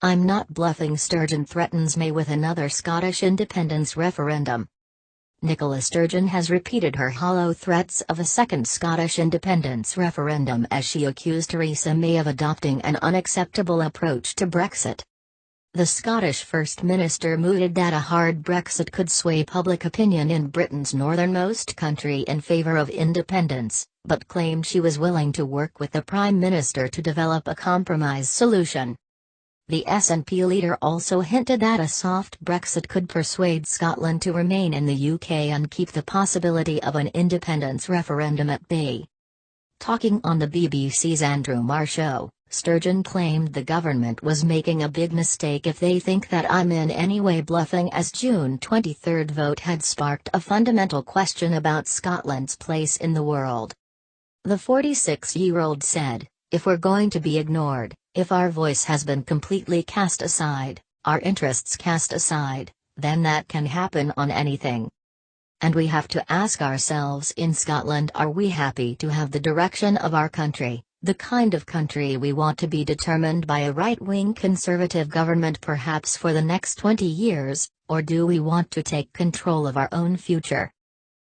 I'm not bluffing. Sturgeon threatens May with another Scottish independence referendum. Nicola Sturgeon has repeated her hollow threats of a second Scottish independence referendum as she accused Theresa May of adopting an unacceptable approach to Brexit. The Scottish First Minister mooted that a hard Brexit could sway public opinion in Britain's northernmost country in favour of independence, but claimed she was willing to work with the Prime Minister to develop a compromise solution. The SNP leader also hinted that a soft Brexit could persuade Scotland to remain in the UK and keep the possibility of an independence referendum at bay. Talking on the BBC's Andrew Marr show, Sturgeon claimed the government was making a big mistake if they think that I'm in any way bluffing, as June 23 vote had sparked a fundamental question about Scotland's place in the world. The 46-year-old said, "If we're going to be ignored, if our voice has been completely cast aside, our interests cast aside, then that can happen on anything. And we have to ask ourselves in Scotland, are we happy to have the direction of our country, the kind of country we want to be, determined by a right-wing Conservative government perhaps for the next 20 years, or do we want to take control of our own future?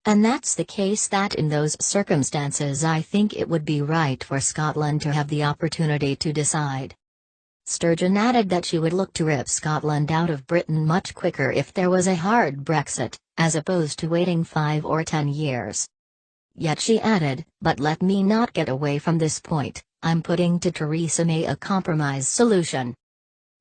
And that's the case that in those circumstances I think it would be right for Scotland to have the opportunity to decide." Sturgeon added that she would look to rip Scotland out of Britain much quicker if there was a hard Brexit, as opposed to waiting 5 or 10 years. Yet she added, "But let me not get away from this point, I'm putting to Theresa May a compromise solution."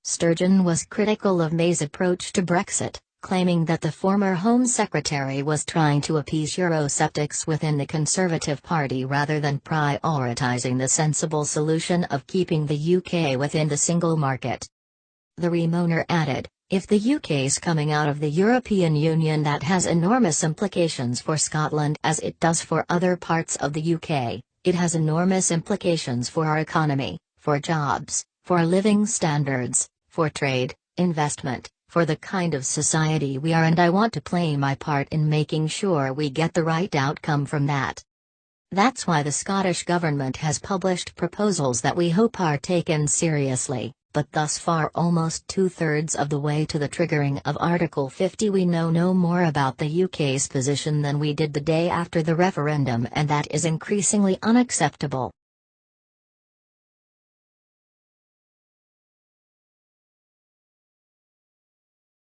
Sturgeon was critical of May's approach to Brexit, claiming that the former Home Secretary was trying to appease Eurosceptics within the Conservative Party rather than prioritising the sensible solution of keeping the UK within the single market. The Remoaner added, "If the UK's coming out of the European Union, that has enormous implications for Scotland as it does for other parts of the UK, it has enormous implications for our economy, for jobs, for living standards, for trade, investment, for the kind of society we are, and I want to play my part in making sure we get the right outcome from that. That's why the Scottish Government has published proposals that we hope are taken seriously, but thus far almost 2/3 of the way to the triggering of Article 50 we know no more about the UK's position than we did the day after the referendum, and that is increasingly unacceptable."